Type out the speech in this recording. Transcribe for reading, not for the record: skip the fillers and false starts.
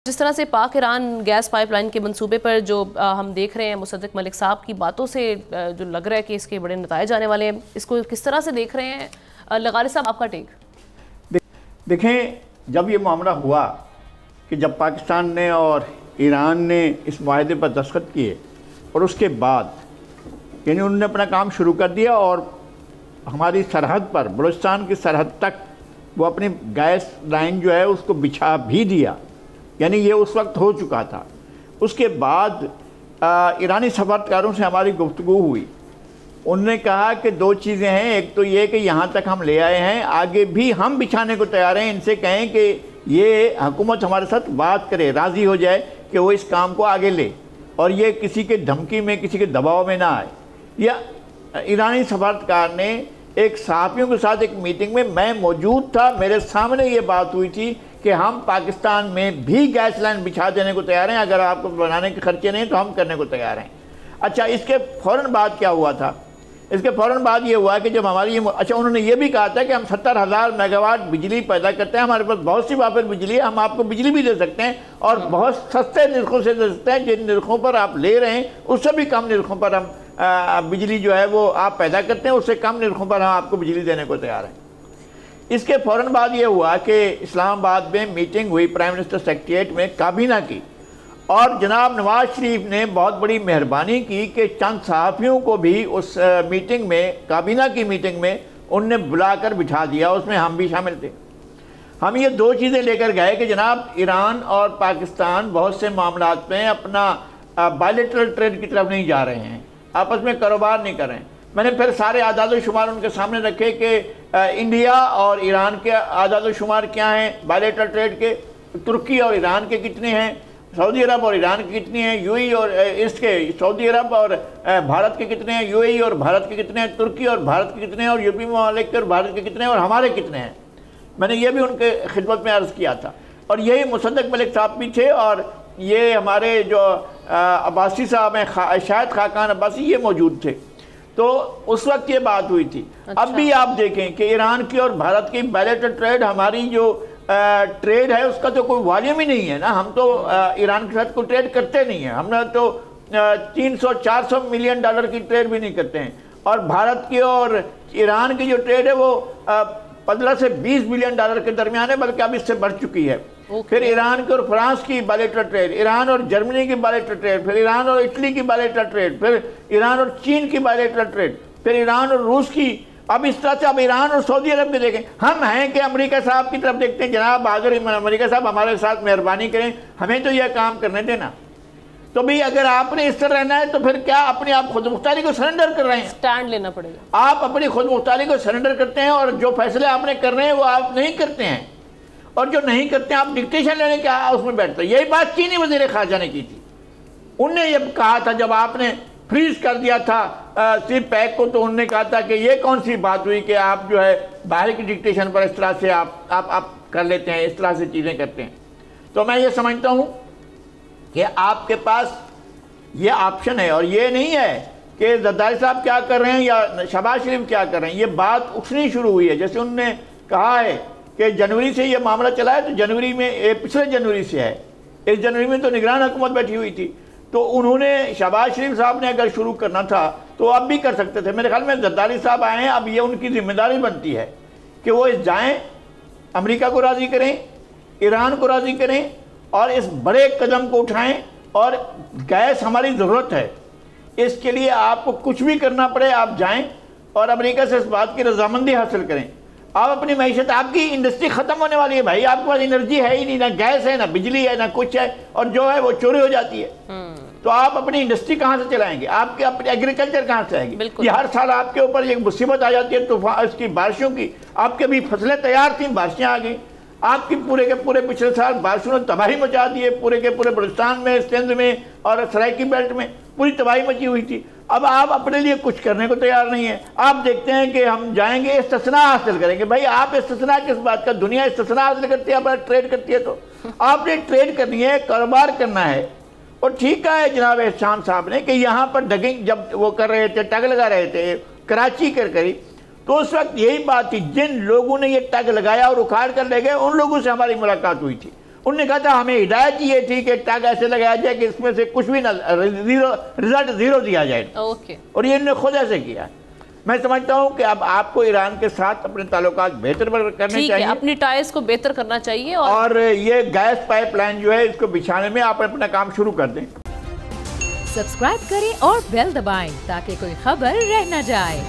جس طرح سے پاک ایران گیس پائپ لائن کے منصوبے پر جو ہم دیکھ رہے ہیں مصدق ملک صاحب کی باتوں سے جو لگ رہا ہے کہ اس کے بڑے نتائج آنے والے ہیں، اس کو کس طرح سے دیکھ رہے ہیں؟ لغاری صاحب آپ کا ٹیک۔ دیکھیں، جب یہ معاملہ ہوا کہ جب پاکستان نے اور ایران نے اس معاہدے پر دستخط کیے اور اس کے بعد یعنی انہوں نے اپنا کام شروع کر دیا اور ہماری سرحد پر بلوچستان کی سرحد تک وہ اپنی گیس لائن جو ہے اس کو بچھا بھی دیا، یعنی یہ اس وقت ہو چکا تھا۔ اس کے بعد ایرانی سفارتکاروں سے ہماری گفتگو ہوئی، انہوں نے کہا کہ دو چیزیں ہیں، ایک تو یہ کہ یہاں تک ہم لے آئے ہیں، آگے بھی ہم بچھانے کو تیار ہیں، ان سے کہیں کہ یہ حکومت ہمارے ساتھ بات کرے، راضی ہو جائے کہ وہ اس کام کو آگے لے اور یہ کسی کے دھمکی میں کسی کے دباؤ میں نہ آئے۔ یا ایرانی سفارتکار نے ایک صحافیوں کے ساتھ ایک میٹنگ میں موجود تھا، میرے سامنے یہ بات ہوئی تھی کہ ہم پاکستان میں بھی گیس لائن بچھا دینے کو تیار ہیں، اگر آپ کو بنانے کے خرچے نہیں تو ہم کرنے کو تیار ہیں۔ اچھا، اس کے فوراً بعد کیا ہوا تھا؟ اس کے فوراً بعد یہ ہوا کہ جب ہماری انہوں نے یہ بھی کہا تھا کہ ہم 70,000 میگا واٹ بجلی پیدا کرتے ہیں، ہمارے پاس بہت سی وافر بجلی ہے، ہم آپ کو بجلی بھی دے سکتے ہیں اور بہت سستے نرخوں سے دے سکتے ہیں، جن نرخوں پر آپ لے رہے ہیں اس سے بھی کم نرخوں پر ہم بجلی جو ہے وہ آپ پیدا کرتے ہیں، اس سے کم نرخوں پر ہم آپ کو بجلی دینے کو تیار ہیں۔ اس کے فوراً بعد یہ ہوا کہ اسلام آباد میں میٹنگ ہوئی پرائم منسٹر سیکریٹریٹ میں کابینہ کی، اور جناب نواز شریف نے بہت بڑی مہربانی کی کہ چند صحافیوں کو بھی اس میٹنگ میں، کابینہ کی میٹنگ میں ان نے بلا کر بٹھا دیا، اس میں ہم بھی شامل تھے۔ ہم یہ دو چیزیں لے کر گئے کہ جناب ایران اور پاکستان بہت سے معاملات میں اپنا بائیلیٹرل ٹریڈ کی طرف نہیں جا رہے ہیں، آپس میں کاروبار نہیں کر رہے ہیں۔ میں نے پھر سارے اعداد و شمار ان کے سامنے رکھے کہ انڈیا اور ایران کے اعداد و شمار کیا ہیں بائیلیٹرل ٹریڈ کے، ترکی اور ایران کے کتنے ہیں، سعودی عرب اور ایران کے کتنے ہیں، یو اے ای اور اس کے سعودی عرب اور بھارت کے کتنے ہیں، یو اے ای اور بھارت کے کتنے ہیں، ترکی اور بھارت کے کتنے ہیں، اور یورپی ممالک کے اور بھارت کے کتنے ہیں، اور ہمارے کتنے ہیں۔ میں نے یہ بھی ان کے خدمت میں عرض کیا تھا، اور یہی مصدق ملک صاحب بھی تھے، اور یہ ہمارے جو عباسی صاحب ہیں، شاہد خاقان عباسی، یہ موجود تھے۔ تو اس وقت یہ بات ہوئی تھی۔ اب بھی آپ دیکھیں کہ ایران کی اور بھارت کی بائیلیٹرل ٹریڈ، ہماری جو ٹریڈ ہے اس کا تو کوئی والیوم ہی نہیں ہے نا، ہم تو ایران کے ساتھ کوئی ٹریڈ کرتے نہیں ہیں، ہم نے تو 300-400 ملین ڈالر کی ٹریڈ بھی نہیں کرتے ہیں، اور بھارت کی اور ایران کی جو ٹریڈ ہے وہ 15 سے 20 بلین ڈالر کے درمیان ہے، بلکہ اب اس سے بڑھ چکی ہے۔ پھر ایران کی اور فرانس کی بائیلیٹرل ٹریڈ، ایران اور جرمنی کی بائیلیٹرل ٹریڈ، پھر ایران اور اٹلی کی بائیلیٹرل ٹریڈ، پھر ایران اور چین کی بائیلیٹرل ٹریڈ، پھر ایران اور روس کی، اب اس طرح سے اب ایران اور سعودی عرب کے دیکھیں۔ ہم ہیں کہ امریکہ صاحب کی طرف دیکھتے ہیں، جناب بہادر امریکہ صاحب ہمارے ساتھ مہربانی کریں، ہمیں تو یہ کام کرنے دینا۔ تو بھی اگر آپ نے اس طرح رہنا ہے تو پھر کیا اپنے آپ خود مختاری کو سرنڈر کر رہے ہیں؟ سٹینڈ لینا پڑے گا۔ آپ اپنی خود مختاری کو سرنڈر کرتے ہیں، اور جو فیصلے آپ نے کر رہے ہیں وہ آپ نہیں کرتے ہیں، اور جو نہیں کرتے ہیں آپ ڈکٹیشن لینے کے اس میں بیٹھتے ہیں۔ یہی بات چینی وزیر خارجہ نے کی تھی، انہوں نے یہ کہا تھا جب آپ نے فریز کر دیا تھا سی پیک کو، تو انہوں نے کہا تھا کہ یہ کون سی بات ہوئی کہ آپ جو ہے باہر کی ڈکٹیشن پر اس طرح سے آپ کر لیتے ہیں، اس طرح سے چیزیں کرتے ہیں۔ تو میں یہ سمجھتا ہوں کہ آپ کے پاس یہ آپشن ہے، اور یہ نہیں ہے کہ زرداری صاحب کیا کر رہے ہیں یا شہباز شریف کیا کر رہے ہیں، یہ بات اٹھنی شروع ہوئی ہے۔ جیسے انہوں نے کہا ہے کہ جنوری سے یہ معاملہ چلا ہے، تو جنوری میں پچھلے جنوری سے ہے، اس جنوری میں تو نگران حکومت بیٹھی ہوئی تھی، تو انہوں نے شہباز شریف صاحب نے اگر شروع کرنا تھا تو اب بھی کر سکتے تھے۔ میرے خیال میں زرداری صاحب آئے ہیں، اب یہ ان کی ذمہ داری بنتی ہے کہ وہ جائیں، امریکہ کو راضی کریں، ایران کو راضی کریں، اور اس بڑے قدم کو اٹھائیں، اور گیس ہماری ضرورت ہے، اس کے لیے آپ کو کچھ بھی کرنا پڑے آپ جائیں اور امریکہ سے اس بات کی رضامندی حاصل کریں۔ آپ اپنی معیشت، آپ کی انڈسٹری ختم ہونے والی ہے بھائی، آپ کے پاس انرجی ہے ہی نہیں، نہ گیس ہے، نہ بجلی ہے، نہ کچھ ہے، اور جو ہے وہ چوری ہو جاتی ہے۔ تو آپ اپنی انڈسٹری کہاں سے چلائیں گے؟ آپ کے اپنی ایگریکلچر کہاں سے آئے گی؟ یہ ہر سال آپ کے اوپر ایک مصیبت آ جاتی ہے طوفان اس کی، بارشوں کی۔ آپ کے بھی فصلیں تیار تھیں، بارشیں آ گئیں، آپ کی پورے کے پورے پچھلے سال بارشوں نے تباہی مچا دی ہے، پورے کے پورے بلوچستان میں، سندھ میں اور سرائکی بیلٹ میں پوری تباہی مچی ہوئی تھی۔ اب آپ اپنے لیے کچھ کرنے کو تیار نہیں ہیں، آپ دیکھتے ہیں کہ ہم جائیں گے استثناء حاصل کریں گے۔ بھائی آپ استثناء کس بات کا؟ دنیا استثناء حاصل کرتی ہے، اپنا ٹریڈ کرتی ہے، تو آپ نے ٹریڈ کرنی ہے، کاروبار کرنا ہے۔ اور ٹھیک ہے جناب احسان صاحب نے کہ یہاں پر ڈگنگ جب وہ کر رہے تھے، ٹگ لگا رہے تھے کراچی کری، تو اس وقت یہی بات تھی، جن لوگوں نے یہ ٹگ لگایا اور اکھاڑ کر لے گئے ان لوگوں سے ہماری ملاقات ہوئی تھی، انہوں نے کہا تھا ہمیں ہدایت یہ تھی کہ ٹیگ ایسے لگایا جائے کہ اس میں سے کچھ بھی نہ رزلٹ زیرو دیا جائے، اور یہ انہوں نے خود ایسے کیا۔ میں سمجھتا ہوں کہ اب آپ کو ایران کے ساتھ اپنے تعلقات بہتر کرنے چاہیے، اپنی ٹائز کو بہتر کرنا چاہیے، اور یہ گیس پائپ لائن جو ہے اس کو بچھانے میں آپ اپنا کام شروع کر دیں۔ سبسکرائب کریں اور بیل دبائیں تاکہ کوئی خبر رہ نہ جائے۔